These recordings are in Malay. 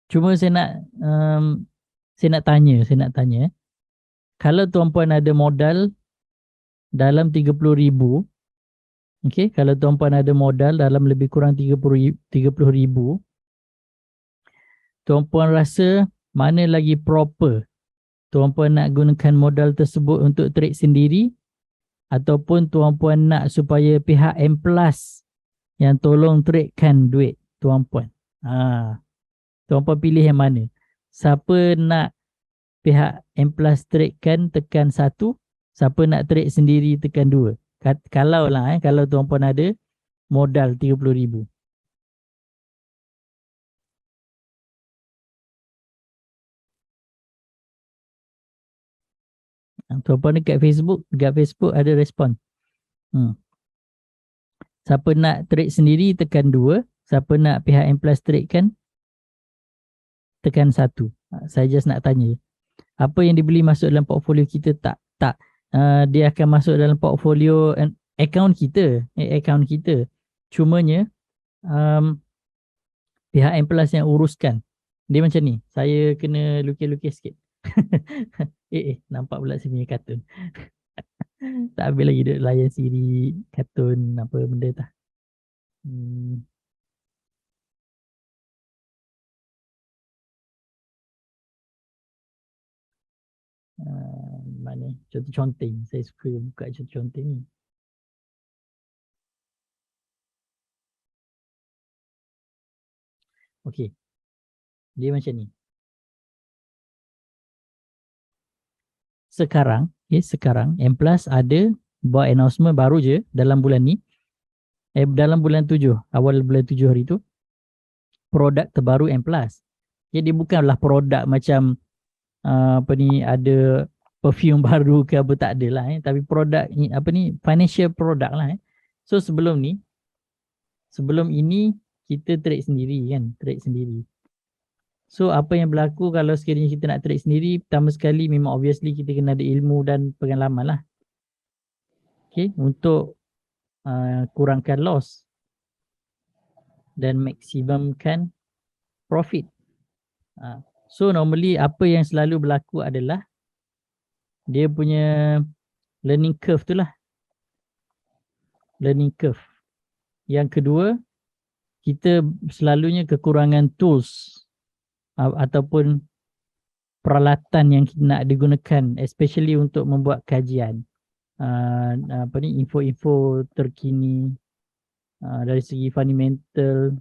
Cuma saya nak tanya. Kalau tuan-puan ada modal dalam 30,000, okey, kalau tuan-puan ada modal dalam lebih kurang 30,000, tuan-puan rasa mana lagi proper? Tuan-puan nak gunakan modal tersebut untuk trade sendiri ataupun tuan-puan nak supaya pihak M Plus yang tolong tradekan duit tuan-puan? Tuan-puan pilih yang mana? Siapa nak pihak M Plus tradekan, tekan 1. Siapa nak trade sendiri, tekan 2. Kalau tuan-puan ada modal 30,000. Tuan-puan dekat Facebook ada respon. Siapa nak trade sendiri, tekan 2. Siapa nak pihak M Plus tradekan, tekan 1. Saya just nak tanya, apa yang dibeli masuk dalam portfolio kita? Tak. Dia akan masuk dalam portfolio account kita. Cumanya pihak M Plus yang uruskan. Dia macam ni. Saya kena lukis-lukis sikit. Nampak pula saya punya kartun. Tak habis lagi duk layan Siri, kartun apa benda tak. Mana contoh-conteng. Saya suka buka contoh-conteng ni. Okey. Dia macam ni. Sekarang M Plus ada buat announcement baru je dalam bulan ni. Dalam bulan 7, awal bulan 7 hari tu, produk terbaru M Plus. Jadi bukanlah produk macam ada perfume baru ke apa, tak adalah tapi produk ni financial product lah. So sebelum ini kita trade sendiri. So apa yang berlaku kalau sekiranya kita nak trade sendiri? Pertama sekali memang obviously kita kena ada ilmu dan pengalaman lah. Okay, untuk kurangkan loss dan maksimumkan profit. So normally apa yang selalu berlaku adalah dia punya learning curve tu lah. Learning curve. Yang kedua, kita selalunya kekurangan tools ataupun peralatan yang kita nak digunakan, especially untuk membuat kajian. Info-info terkini dari segi fundamental,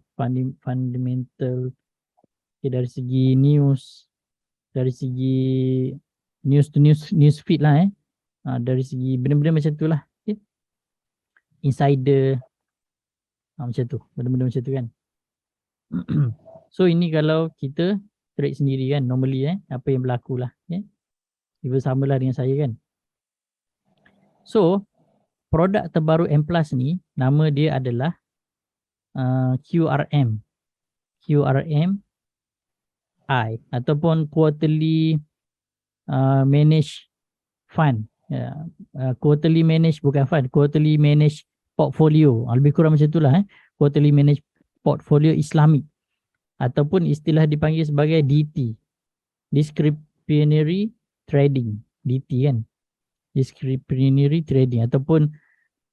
dari segi news, dari segi news feed lah dari segi benda-benda macam tu lah. Insider, macam tu, benda-benda macam tu kan. So ini kalau kita trade sendiri kan, normally apa yang berlaku lah. Dia sama lah dengan saya kan. So produk terbaru M Plus ni, nama dia adalah QRM I ataupun Quarterly Managed Fund. Quarterly Managed, bukan fund, Quarterly Managed Portfolio. Lebih kurang macam itulah. Quarterly Managed Portfolio Islamic, ataupun istilah dipanggil sebagai DT, Discretionary Trading. DT kan, Discretionary Trading, ataupun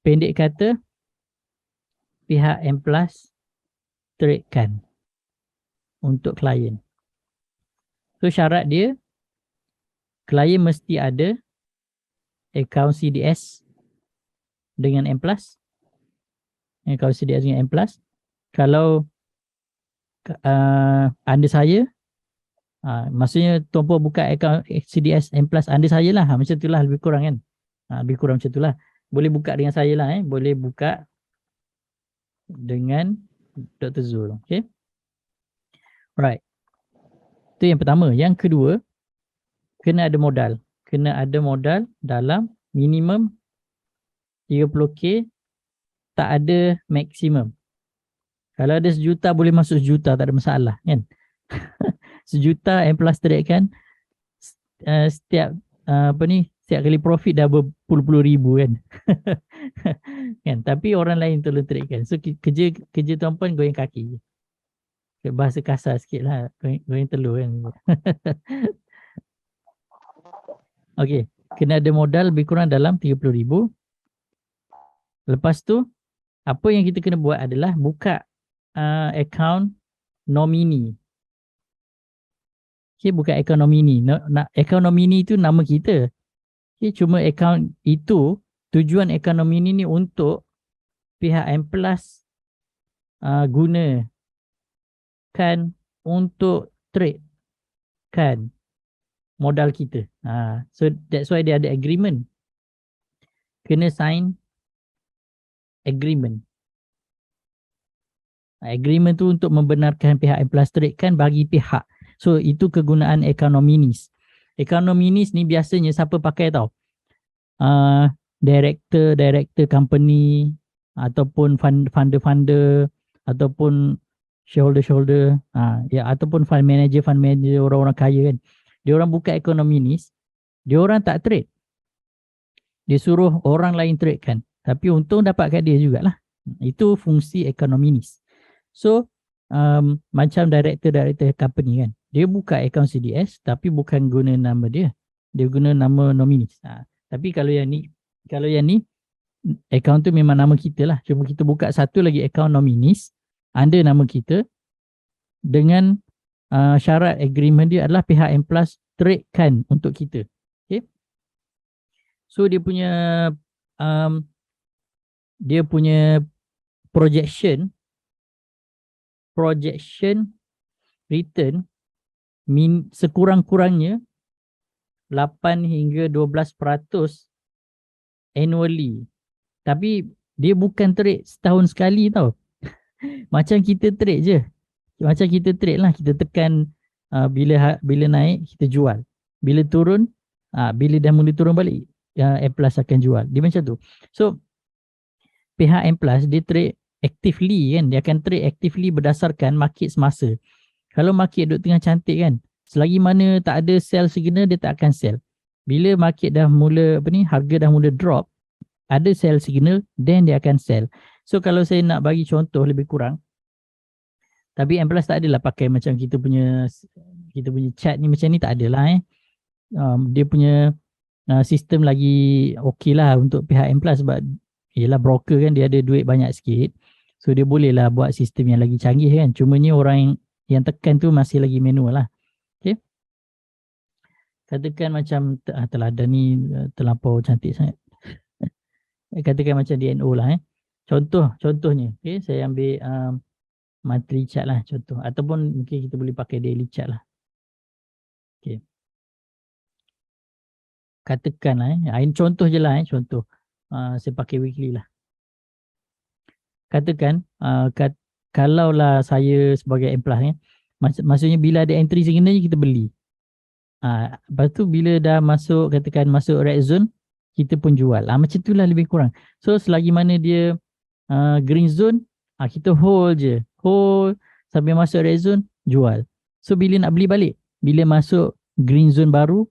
pendek kata pihak M Plus tradekan untuk klien. So syarat dia, klien mesti ada akaun CDS dengan M Plus. Akaun CDS dengan M Plus. Kalau anda saya, maksudnya tuan-puan buka akaun CDS M Plus anda saya lah, macam itulah lebih kurang kan. Lebih kurang macam itulah. Boleh buka dengan saya lah, boleh buka dengan Dr. Zul. Okay. Right. Itu yang pertama. Yang kedua, kena ada modal. Kena ada modal dalam minimum 30k, tak ada maksimum. Kalau ada 1 juta, boleh masuk 1 juta, tak ada masalah kan. 1 juta M Plus trade kan, setiap kali profit dah berpuluh-puluh ribu kan. Kan, tapi orang lain tolong trade kan. So kerja tuan-puan goyang kaki je. bahasa kasar sikit lah, goreng telur kan. Okey, kena ada modal lebih kurang dalam 30,000. Lepas tu, apa yang kita kena buat adalah buka account nomini. Okay, bukan account nomini. Account nomini itu nama kita. Okay, cuma account itu, tujuan account nomini ni untuk pihak M Plus gunakan untuk trade kan modal kita. So that's why dia ada agreement. Kena sign agreement. Agreement tu untuk membenarkan pihak M Plus trade kan bagi pihak. So itu kegunaan account nominis. Account nominis ni biasanya siapa pakai tau? Director company ataupun funder ataupun shareholder ataupun fund manager orang-orang kaya kan. Dia orang buka account nominis, dia orang tak trade. Dia suruh orang lain trade kan. Tapi untung dapat kat dia jugalah. Itu fungsi account nominis. So macam director company kan. Dia buka account CDS tapi bukan guna nama dia. Dia guna nama nominis. Tapi kalau yang ni account tu memang nama kita lah. Cuma kita buka satu lagi account nominis under nama kita dengan syarat agreement dia adalah pihak M Plus trade kan untuk kita. Okay. So dia punya projection return sekurang-kurangnya 8 hingga 12% annually. Tapi dia bukan trade setahun sekali tau. Macam kita trade je. Macam kita trade lah. Kita tekan bila naik kita jual. Bila turun, bila dah mula turun balik, M Plus akan jual. Dia macam tu. So pihak M Plus dia trade actively kan. Dia akan trade actively berdasarkan market semasa. Kalau market duduk tengah cantik kan, selagi mana tak ada sell signal, dia tak akan sell. Bila market dah mula harga dah mula drop, ada sell signal, then dia akan sell. So kalau saya nak bagi contoh lebih kurang, tapi M Plus tak adalah pakai macam kita punya chart ni macam ni, tak adalah dia punya sistem lagi okey lah untuk pihak M Plus sebab yelah broker kan, dia ada duit banyak sikit. So dia boleh lah buat sistem yang lagi canggih kan. Cuma ni orang yang tekan tu masih lagi manual lah. Okay. Katakan macam teladan ni terlampau cantik sangat. Katakan macam DNO lah Contohnya, okay, saya ambil monthly chart lah contoh. Ataupun mungkin kita boleh pakai daily chart lah. Okay. Katakan lah ini contoh je lah contoh. Saya pakai weekly lah. Katakan kalaulah saya sebagai M Plus maksudnya bila ada entry signal kita beli. Lepas tu bila dah masuk, katakan masuk red zone, kita pun jual. Macam itulah lebih kurang. So selagi mana dia green zone, kita hold je. Hold sampai masuk red zone, jual. So bila nak beli balik, bila masuk green zone baru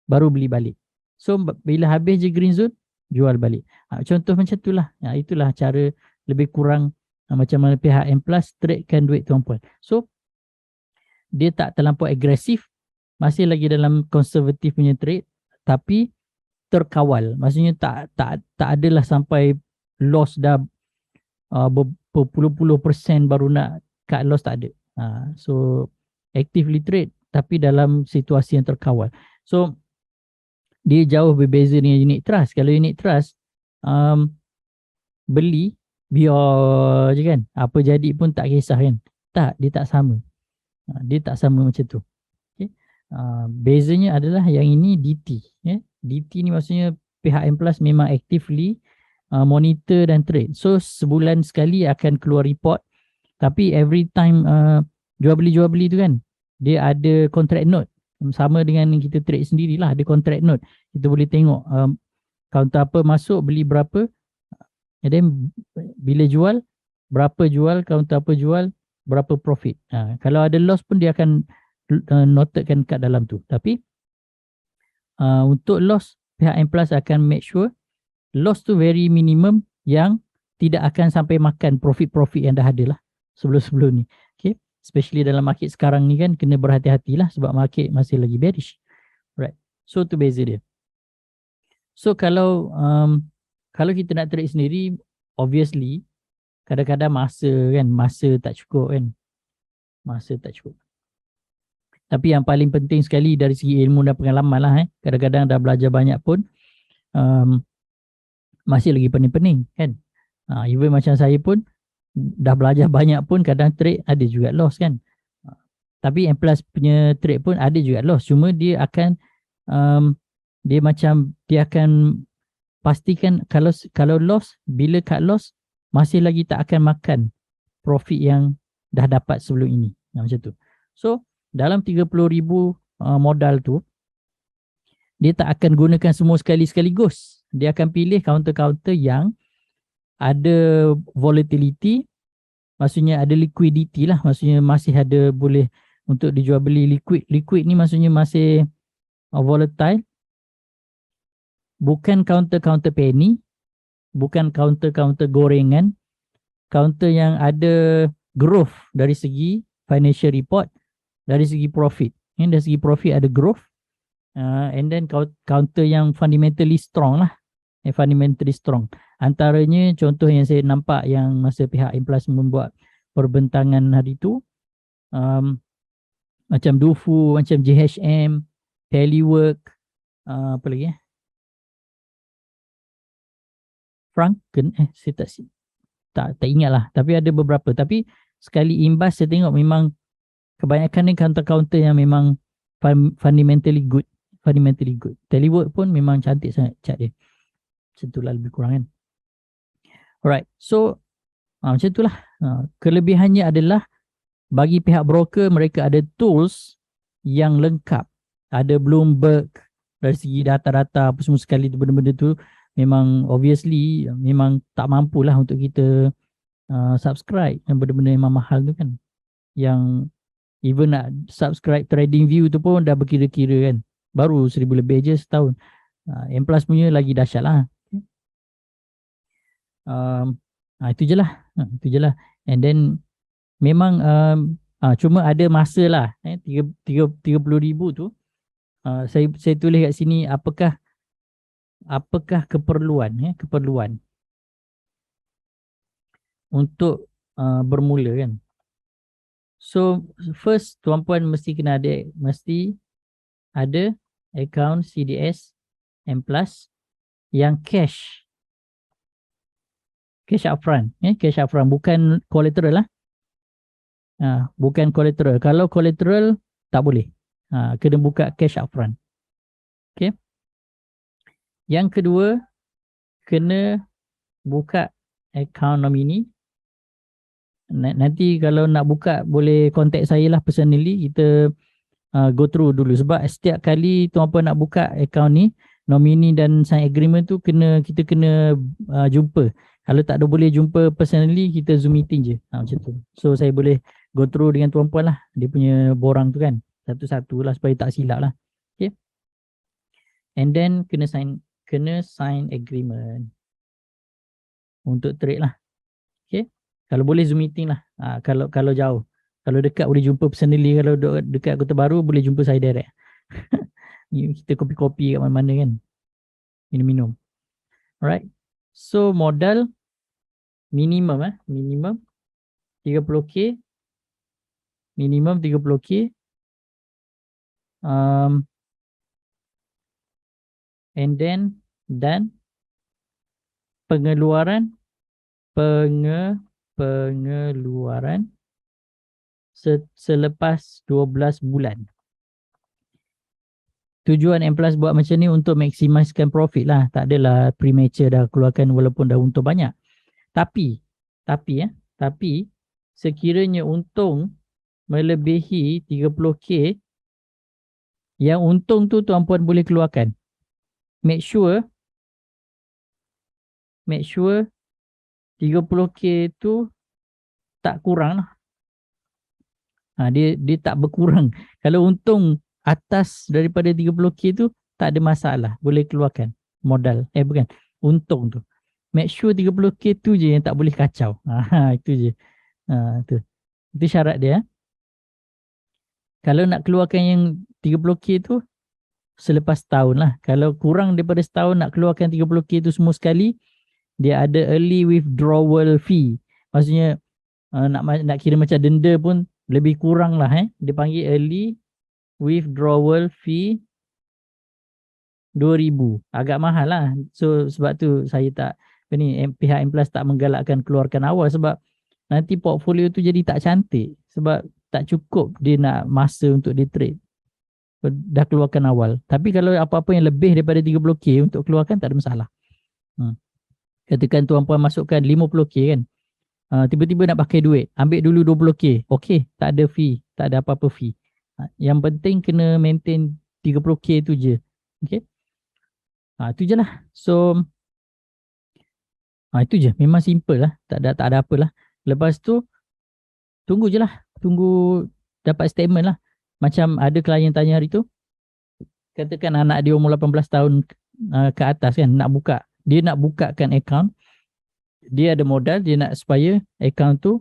beli balik. So bila habis je green zone, jual balik. Contoh macam itulah. Itulah cara lebih kurang macam mana pihak M Plus tradekan duit tuan-puan. So dia tak terlampau agresif, masih lagi dalam konservatif punya trade, tapi terkawal. Maksudnya tak adalah sampai loss dah berpuluh-puluh persen baru nak cut loss, tak ada. So actively trade tapi dalam situasi yang terkawal. So dia jauh berbeza dengan unit trust. Kalau unit trust beli biar je kan, apa jadi pun tak kisah kan. Tak, dia tak sama. Dia tak sama macam tu. Okay. Bezanya adalah yang ini DT. DT ni maksudnya pihak M Plus memang actively monitor dan trade. So sebulan sekali akan keluar report. Tapi every time jual beli tu kan, dia ada contract note. Sama dengan kita trade sendirilah, ada contract note. Kita boleh tengok counter apa masuk, beli berapa, and then bila jual, berapa jual, counter apa jual, berapa profit. Kalau ada loss pun dia akan notekan kat dalam tu. Tapi untuk loss, pihak M Plus akan make sure loss tu very minimum yang tidak akan sampai makan profit-profit yang dah ada lah sebelum-sebelum ni. Okay. Especially dalam market sekarang ni kan, kena berhati-hatilah sebab market masih lagi bearish. Right. So tu beza dia. So kalau kita nak trade sendiri, obviously kadang-kadang masa tak cukup kan. Masa tak cukup. Tapi yang paling penting sekali dari segi ilmu dan pengalaman lah kadang-kadang dah belajar banyak pun masih lagi pening-pening kan. Even macam saya pun dah belajar banyak pun kadang trade ada juga loss kan. Tapi M plus punya trade pun ada juga loss. Cuma dia akan dia akan pastikan kalau loss, bila cut loss masih lagi tak akan makan profit yang dah dapat sebelum ini. Macam tu. So dalam 30,000 modal tu, dia tak akan gunakan semua sekaligus. Dia akan pilih counter-counter yang ada volatility, maksudnya ada liquidity lah, maksudnya masih ada boleh untuk dijual beli liquid. Liquid ni maksudnya masih volatile. Bukan counter-counter penny, bukan counter-counter gorengan, counter yang ada growth dari segi financial report, dari segi profit. Dari segi profit ada growth, and then counter yang fundamentally strong lah. Fundamentally strong. Antaranya contoh yang saya nampak yang masa pihak M Plus membuat perbentangan hari tu, macam Dufu, macam JHM, Telework, apa lagi Franken, saya tak ingat lah. Tapi ada beberapa. Tapi sekali imbas saya tengok memang kebanyakan ni counter-counter yang memang fundamentally good. Telework pun memang cantik sangat chart dia. Macam tu lah lebih kurang kan. Alright, so macam tu lah. Kelebihannya adalah bagi pihak broker, mereka ada tools yang lengkap. Ada Bloomberg, dari segi data-data apa semua sekali tu, benda-benda tu memang obviously memang tak mampulah untuk kita subscribe. Yang benda-benda memang mahal tu kan. Yang even nak subscribe TradingView tu pun dah berkira-kira kan. Baru 1,000 lebih je setahun. M Plus punya lagi dahsyat lah. Itu je lah. And then memang cuma ada masa lah 30,000 tu. Saya tulis kat sini apakah keperluan untuk bermula kan. So first tuan-puan mesti ada account CDS M Plus yang cash upfront, cash upfront, bukan collateral lah. Bukan collateral. Kalau collateral tak boleh. Kena buka cash upfront. Okay. Yang kedua, kena buka account nominee. Nanti kalau nak buka boleh contact saya lah personally. Kita go through dulu. Sebab setiap kali tuan-puan nak buka account ni, nominee dan sign agreement tu kita kena jumpa. Kalau tak ada boleh jumpa personally, kita Zoom meeting je. Macam tu. So saya boleh go through dengan tuan-puan lah. Dia punya borang tu kan. Satu-satu lah supaya tak silap lah. Okay. And then kena sign agreement untuk trade lah. Okay. Kalau boleh Zoom meeting lah. Kalau jauh. Kalau dekat boleh jumpa personally. Kalau dekat Kota Baru boleh jumpa saya direct. Kita kopi-kopi kat mana-mana kan. Minum-minum. Alright. So modal minimum 30k. Minimum 30k. And then pengeluaran selepas 12 bulan. Tujuan M Plus buat macam ni untuk maksimiskan profit lah. Tak adalah premature dah keluarkan walaupun dah untung banyak. Tapi sekiranya untung melebihi 30k, yang untung tu tuan-puan boleh keluarkan. Make sure 30k tu tak kurang lah. Dia tak berkurang. Kalau untung atas daripada 30k tu tak ada masalah, boleh keluarkan modal. Bukan, untung tu. Make sure 30k tu je yang tak boleh kacau. Itu je. Itu syarat dia. Kalau nak keluarkan yang 30K tu selepas tahun lah. Kalau kurang daripada setahun nak keluarkan 30K tu semua sekali, dia ada early withdrawal fee. Maksudnya nak kira macam denda pun lebih kurang lah. Dia panggil early withdrawal fee 2,000. Agak mahal lah. So sebab tu saya tak, pihak Amplas tak menggalakkan keluarkan awal sebab nanti portfolio tu jadi tak cantik. Sebab tak cukup dia nak masa untuk dia trade. Dah keluarkan awal. Tapi kalau apa-apa yang lebih daripada 30K untuk keluarkan tak ada masalah. Katakan tuan-puan masukkan 50K kan. Tiba-tiba nak pakai duit. Ambil dulu 20K. Okey, tak ada fee. Tak ada apa-apa fee. Yang penting kena maintain 30K tu je. Okay. Tu je lah. So, itu je. Memang simple lah. Tak ada apa lah. Lepas tu, tunggu je lah. Tunggu dapat statement lah. Macam ada klien tanya hari tu, katakan anak dia umur 18 tahun ke atas kan, nak buka. Dia nak bukakan account. Dia ada modal, dia nak supaya account tu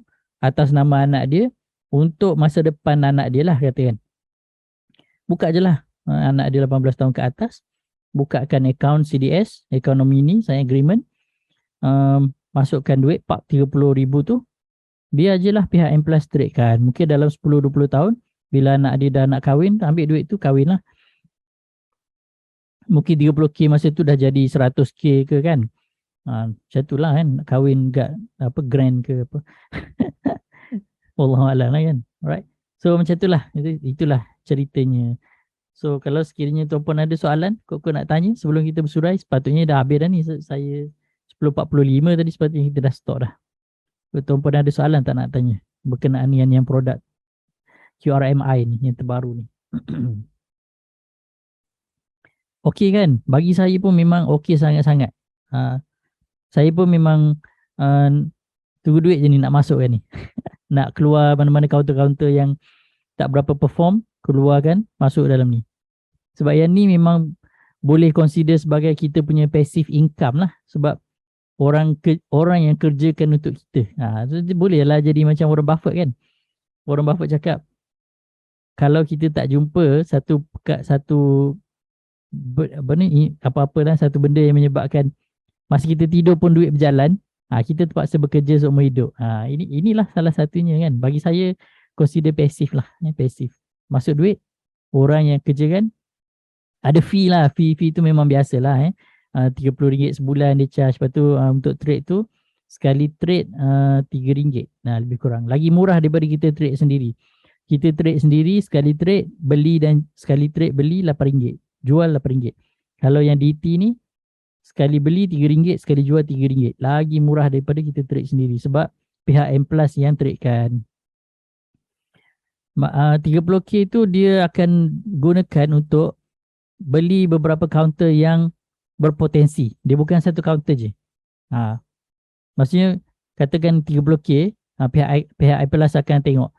atas nama anak dia untuk masa depan anak dia lah katakan. Buka je lah anak dia 18 tahun ke atas. Bukakan account CDS, account nomini, sign agreement. Masukkan duit 30,000 tu. Biar je lah pihak Amplas trade kan. Mungkin dalam 10-20 tahun, bila anak dia dah nak kahwin, ambil duit tu kahwin lah. Mungkin 30K masa tu dah jadi 100K ke kan. Macam tu lah kan. Kahwin kat apa grand ke apa. Wallahualam lah kan. Alright. So macam tu lah. Itulah ceritanya. So kalau sekiranya tuan-puan ada soalan, kau nak tanya sebelum kita bersurai, sepatutnya dah habis dah ni. Saya 10.45 tadi sepatutnya kita dah stop dah. Tuan-puan ada soalan tak nak tanya berkenaan dengan yang produk QRMI ni yang terbaru ni. Okey kan? Bagi saya pun memang okey sangat-sangat. Saya pun memang tunggu duit je ni nak masuk kan ni. Nak keluar mana-mana counter-counter yang tak berapa perform, keluarkan, masuk dalam ni. Sebab yang ni memang boleh consider sebagai kita punya passive income lah. Sebab orang yang kerjakan untuk kita. So boleh lah jadi macam Warren Buffett kan. Warren Buffett cakap, kalau kita tak jumpa satu apa-apa lah, satu benda yang menyebabkan masa kita tidur pun duit berjalan, kita terpaksa bekerja seumur hidup. Inilah salah satunya kan. Bagi saya consider passive lah. Passive. Masuk duit, orang yang kerjakan, ada fee lah. Fee tu memang biasa lah. RM30 sebulan dia charge. Lepas tu untuk trade tu, sekali trade RM3. Lebih kurang. Lagi murah daripada kita trade sendiri. Kita trade sendiri, sekali trade beli dan sekali trade beli RM8. Jual RM8. Kalau yang DT ni, sekali beli RM3, sekali jual RM3. Lagi murah daripada kita trade sendiri. Sebab pihak Amplas yang trade kan. 30K tu dia akan gunakan untuk beli beberapa counter yang berpotensi. Dia bukan satu counter je. Maksudnya katakan 30K, pihak Amplas akan tengok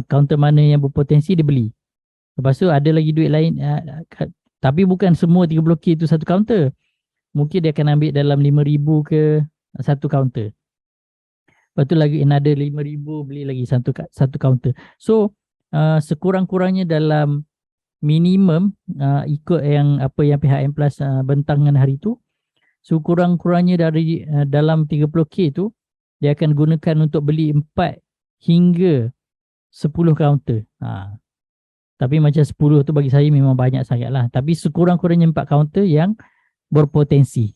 counter mana yang berpotensi dia beli. Lepas tu ada lagi duit lain, tapi bukan semua 30K tu satu counter. Mungkin dia akan ambil dalam 5,000 ke satu counter. Lepas tu lagi another 5,000 beli lagi satu counter. So sekurang-kurangnya dalam minimum ikut yang apa yang pihak Amplas bentangkan hari tu, sekurang-kurangnya dari dalam 30K tu dia akan gunakan untuk beli 4 hingga 10 counter. Tapi macam 10 tu bagi saya memang banyak sangat lah. Tapi sekurang-kurangnya 4 counter yang berpotensi.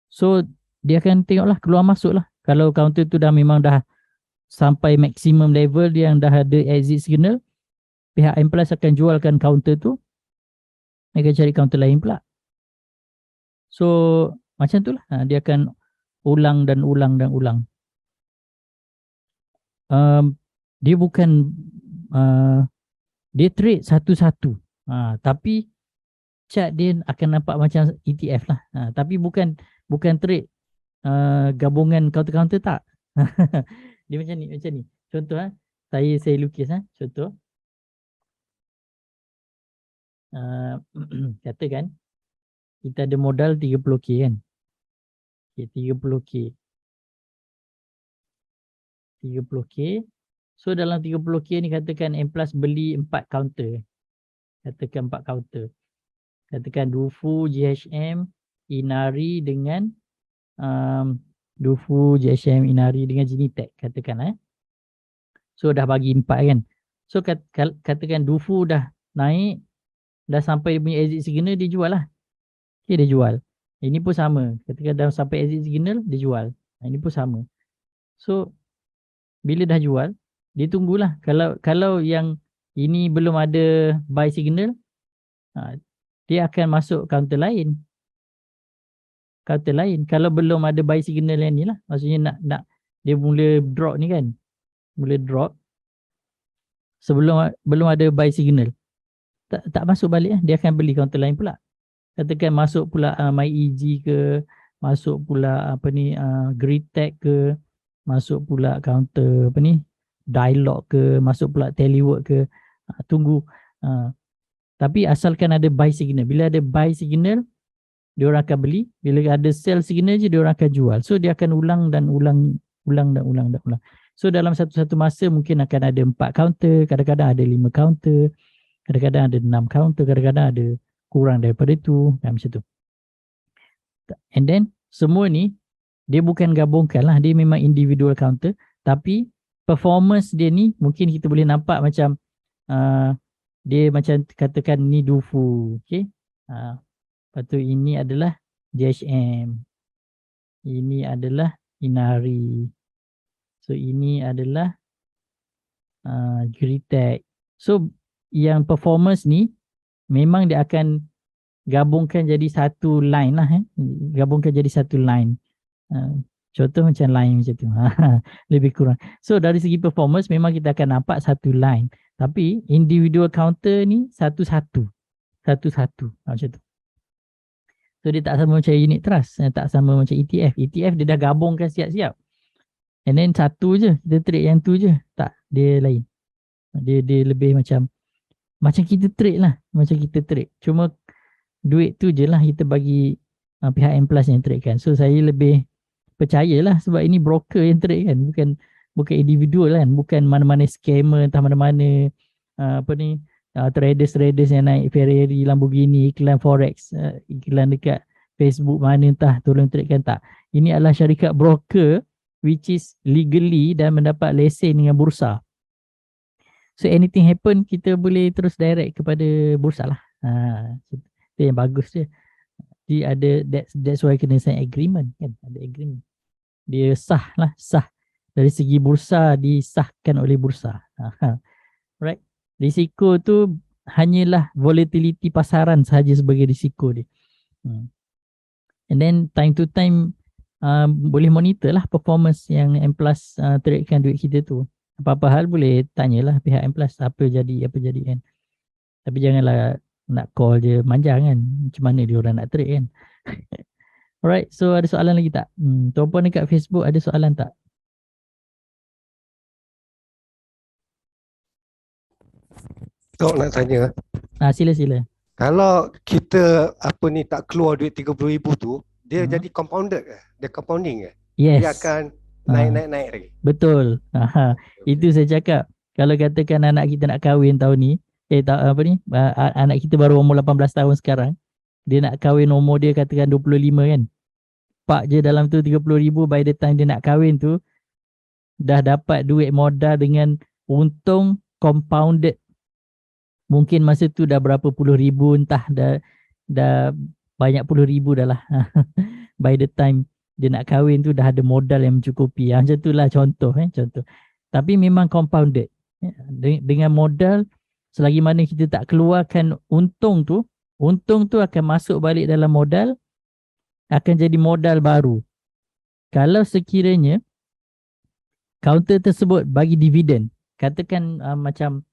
So dia akan tengoklah keluar masuk lah. Kalau counter tu dah memang dah sampai maksimum level dia yang dah ada exit signal, pihak Amplas akan jualkan counter tu, dia akan cari counter lain pula. So macam tu lah. Dia akan ulang dan ulang dan ulang. Dia bukan dia trade satu-satu. Tapi chart dia akan nampak macam ETF lah. Tapi bukan trade gabungan counter-counter tak. Dia macam ni. Contoh saya lukis contoh. Katakan kita ada modal 30K kan. Okay, 30K. So dalam 30K ni katakan M Plus beli 4 counter. Katakan 4 counter. Katakan Dufu, GHM, Inari dengan Dufu, GHM, Inari dengan Genitech katakan So dah bagi 4 kan. So katakan Dufu dah naik, dah sampai dia punya exit signal, dia jual lah. Okay, dia jual. Ini pun sama. Katakan dah sampai exit signal, dia jual. Ini pun sama. So bila dah jual, dia tunggulah. Kalau yang ini belum ada buy signal, dia akan masuk counter lain. Kalau belum ada buy signal yang ni lah, maksudnya nak dia mula drop ni kan, mula drop sebelum belum ada buy signal, tak masuk balik dia akan beli counter lain pula. Katakan masuk pula MyEG ke, masuk pula Greetech ke, masuk pula counter Dialog ke, masuk pula Telework ke, tunggu. Tapi asalkan ada buy signal. Bila ada buy signal, dia orang akan beli. Bila ada sell signal je, dia orang akan jual. So dia akan ulang dan ulang. So dalam satu masa mungkin akan ada 4 counter, kadang-kadang ada 5 counter, kadang-kadang ada 6 counter, kadang-kadang ada kurang daripada itu, macam tu. And then semua ni dia bukan gabungkan lah, dia memang individual counter, tapi performance dia ni mungkin kita boleh nampak macam dia macam katakan ni Dufu, okay. Lepas tu ini adalah GHM, ini adalah Inari, so ini adalah Greetech. So yang performance ni memang dia akan gabungkan jadi satu line lah, gabungkan jadi satu line. Contoh macam line macam tu. Lebih kurang. So dari segi performance memang kita akan nampak satu line. Tapi individual counter ni satu-satu. Macam tu. So dia tak sama macam unit trust, tak sama macam ETF. ETF dia dah gabungkan siap-siap. And then satu je, kita trade yang tu je. Tak, dia lain. Dia lebih macam kita trade lah. Macam kita trade. Cuma duit tu je lah kita bagi pihak M Plus yang trade kan. So saya lebih percayalah sebab ini broker yang trade kan, bukan individual kan, bukan mana-mana scammer entah mana-mana traders yang naik Ferrari, Lamborghini, iklan forex, iklan dekat Facebook mana entah tolong trade kan, tak. Ini adalah syarikat broker which is legally dan mendapat lesen dengan bursa. So anything happen kita boleh terus direct kepada bursa lah. Itu yang bagus dia. Dia ada that's why kena sign agreement kan, ada agreement. Dia sah. Dari segi bursa disahkan oleh bursa. Right? Risiko tu hanyalah volatility pasaran sahaja sebagai risiko dia. And then time to time boleh monitor lah performance yang M Plus tradekan duit kita tu. Apa-apa hal boleh tanyalah pihak M Plus apa jadi kan. Tapi janganlah nak call je manja kan. Macam mana dia orang nak trade kan. Alright, so ada soalan lagi tak? Tuan-puan dekat Facebook ada soalan tak? Tok nak tanya. Sila. Kalau kita tak keluar duit 30,000 tu, dia jadi compounded ke? Dia compounding ke? Yes. Dia akan naik lagi. Betul. Itu saya cakap. Kalau katakan anak kita nak kahwin tahun ni, anak kita baru umur 18 tahun sekarang, dia nak kahwin umur dia katakan 25 kan. Pak je dalam tu 30,000, by the time dia nak kahwin tu dah dapat duit modal dengan untung compounded. Mungkin masa tu dah berapa puluh ribu, entah dah banyak puluh ribu dah lah. By the time dia nak kahwin tu dah ada modal yang mencukupi. Macam tu lah contoh. Tapi memang compounded. Dengan modal, selagi mana kita tak keluarkan untung tu akan masuk balik dalam modal, akan jadi modal baru. Kalau sekiranya counter tersebut bagi dividen, katakan macam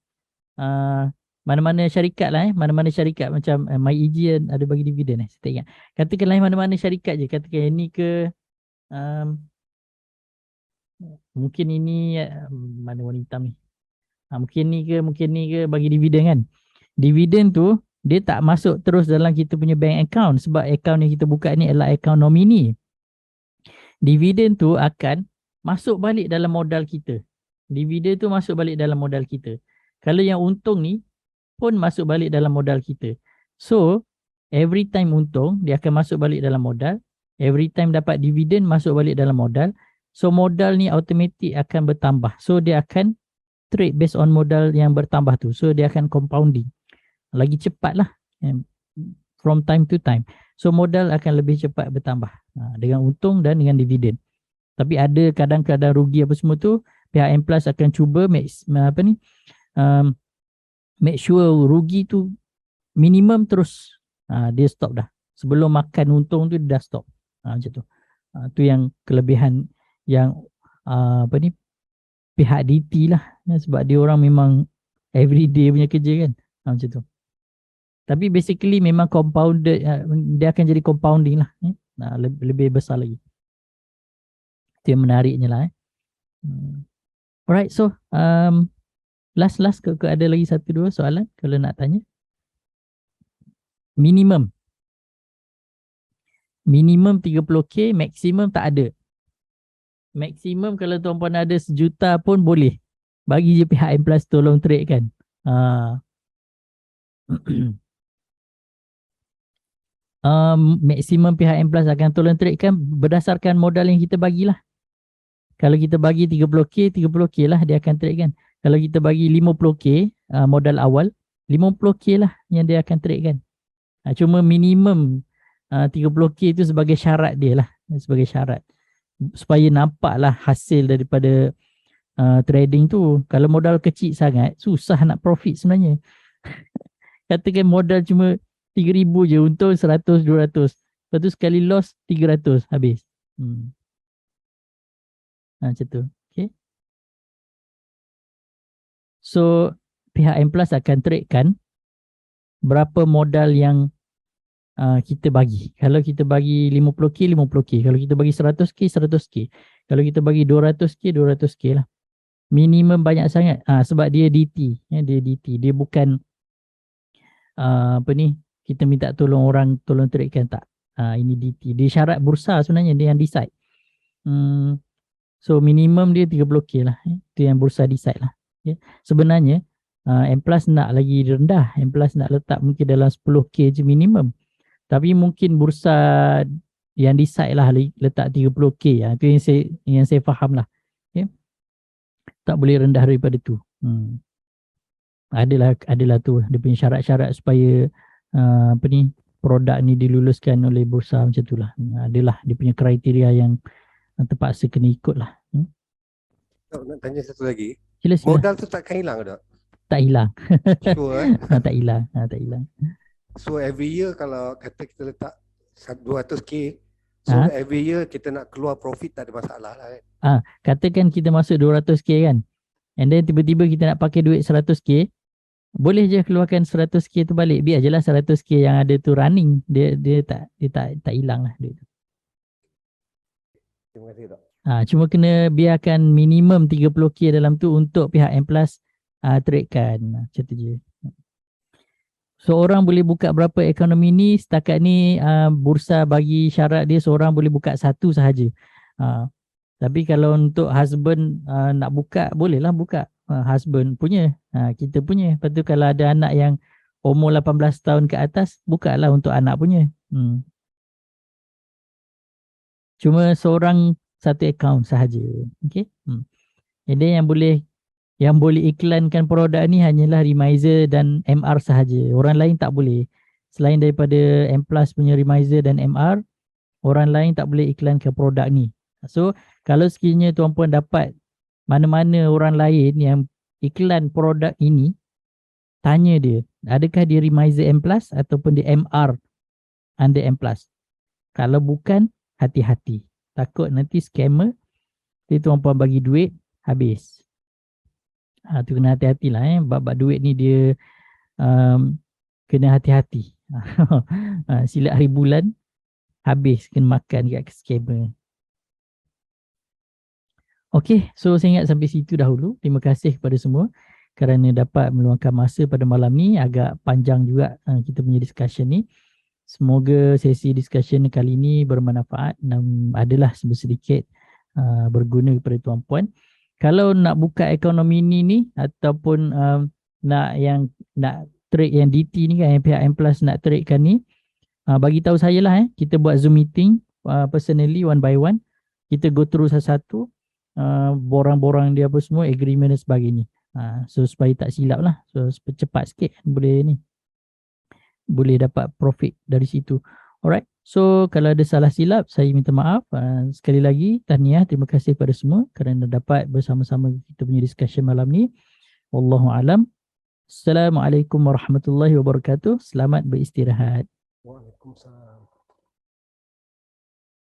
mana-mana syarikat lah mana-mana syarikat macam MyEG ada bagi dividen saya tak ingat. Katakan mana-mana syarikat je, katakan ini ke mungkin ini mana warna hitam ni, mungkin ni ke bagi dividen kan. Dividen tu dia tak masuk terus dalam kita punya bank account sebab account yang kita buka ni adalah account nomini. Dividen tu akan masuk balik dalam modal kita. Dividen tu masuk balik dalam modal kita. Kalau yang untung ni pun masuk balik dalam modal kita. So, every time untung, dia akan masuk balik dalam modal. Every time dapat dividen, masuk balik dalam modal. So, modal ni automatic akan bertambah. So, dia akan trade based on modal yang bertambah tu. So, dia akan compounding. Lagi cepat lah. From time to time. So, modal akan lebih cepat bertambah. Dengan untung dan dengan dividen. Tapi ada kadang-kadang rugi apa semua tu, pihak M Plus akan cuba make sure rugi tu minimum terus. Dia stop dah. Sebelum makan untung tu dia dah stop. Macam tu. Tu yang kelebihan yang pihak DT lah. Sebab dia orang memang everyday punya kerja kan. Macam tu. Tapi basically memang compounded, dia akan jadi compounding lah. Lebih besar lagi. Itu yang menariknya lah. Alright, so last ke ada lagi 1-2 soalan kalau nak tanya. Minimum 30k, maksimum tak ada. Maksimum kalau tuan-puan ada 1 juta pun boleh. Bagi je pihak M Plus tolong trade kan. Maksimum pihak M Plus akan tolong trade kan berdasarkan modal yang kita bagilah. Kalau kita bagi 30k lah dia akan trade kan. Kalau kita bagi 50k modal awal, 50k lah yang dia akan trade kan. Cuma minimum 30k itu sebagai syarat dia lah. Sebagai syarat. Supaya nampak lah hasil daripada trading tu. Kalau modal kecil sangat, susah nak profit sebenarnya. Katakan modal cuma 3,000 je, untung 100, 200. Lepas tu sekali loss 300, habis. Macam tu. Okay. So, pihak M Plus akan trade kan berapa modal yang kita bagi. Kalau kita bagi 50k, 50k. Kalau kita bagi 100k, 100k. Kalau kita bagi 200k, 200k lah. Minimum banyak sangat. Sebab dia DT. Dia DT. Dia bukan kita minta tolong orang tolong trade kan, tak. Ini DT. Dia syarat bursa sebenarnya, dia yang decide. So minimum dia 30k lah. Itu yang bursa decide lah. Sebenarnya M Plus nak lagi rendah. M Plus nak letak mungkin dalam 10k je minimum. Tapi mungkin bursa yang decide lah letak 30k. Itu yang saya faham lah. Tak boleh rendah daripada tu. Adalah tu dia punya syarat-syarat supaya produk ni diluluskan oleh bursa macam tu lah. Adalah dia punya kriteria yang terpaksa kena ikut lah. Nak tanya satu lagi. Sila. Modal tu takkan hilang ke tak? Tak hilang. Sure, tak hilang. Tak hilang. So every year kalau kata kita letak 200k, so every year kita nak keluar profit tak ada masalah lah kan? Katakan kita masuk 200k kan, and then tiba-tiba kita nak pakai duit 100k, boleh je keluarkan 100k tu balik. Biar je lah 100k yang ada tu running. Dia tak hilang lah duit tu. Terima kasih, Dok. Cuma kena biarkan minimum 30k dalam tu untuk pihak M Plus tradekan. Macam tu je. So orang boleh buka berapa ekonomi ni? Setakat ni bursa bagi syarat dia seorang boleh buka 1 sahaja. Tapi kalau untuk husband nak buka, bolehlah buka. Husband punya, kita punya. Lepas tu kalau ada anak yang umur 18 tahun ke atas, bukalah untuk anak punya. Cuma seorang 1 akaun sahaja. Okay. Jadi yang boleh iklankan produk ni hanyalah Remizer dan MR sahaja. Orang lain tak boleh. Selain daripada M Plus punya Remizer dan MR, orang lain tak boleh iklankan produk ni. So, kalau sekiranya tuan-puan dapat mana-mana orang lain yang iklan produk ini, tanya dia, adakah dia Remizer M Plus ataupun dia MR under M Plus. Kalau bukan, hati-hati. Takut nanti scammer, nanti tuan-puan bagi duit, habis. Tu kena hati-hatilah. Bab duit ni dia kena hati-hati. Silap hari bulan, habis kena makan kat scammer. Okay, so saya ingat sampai situ dahulu. Terima kasih kepada semua kerana dapat meluangkan masa pada malam ni. Agak panjang juga kita punya discussion ni. Semoga sesi discussion kali ni bermanfaat dan adalah sedikit berguna kepada tuan-puan. Kalau nak buka ekonomi ni ataupun nak trade yang DT ni kan, yang pihak M Plus nak trade kan ni, bagi tahu saya lah kita buat Zoom meeting personally one by one. Kita go through satu-satu borang-borang dia apa semua, agreement dan sebagainya. So supaya tak silap lah. So cepat sikit boleh ni. Boleh dapat profit dari situ. Alright. So kalau ada salah silap saya minta maaf. Sekali lagi tahniah, terima kasih kepada semua kerana dapat bersama-sama kita punya discussion malam ni. Wallahu alam. Assalamualaikum warahmatullahi wabarakatuh. Selamat beristirahat. Waalaikumsalam.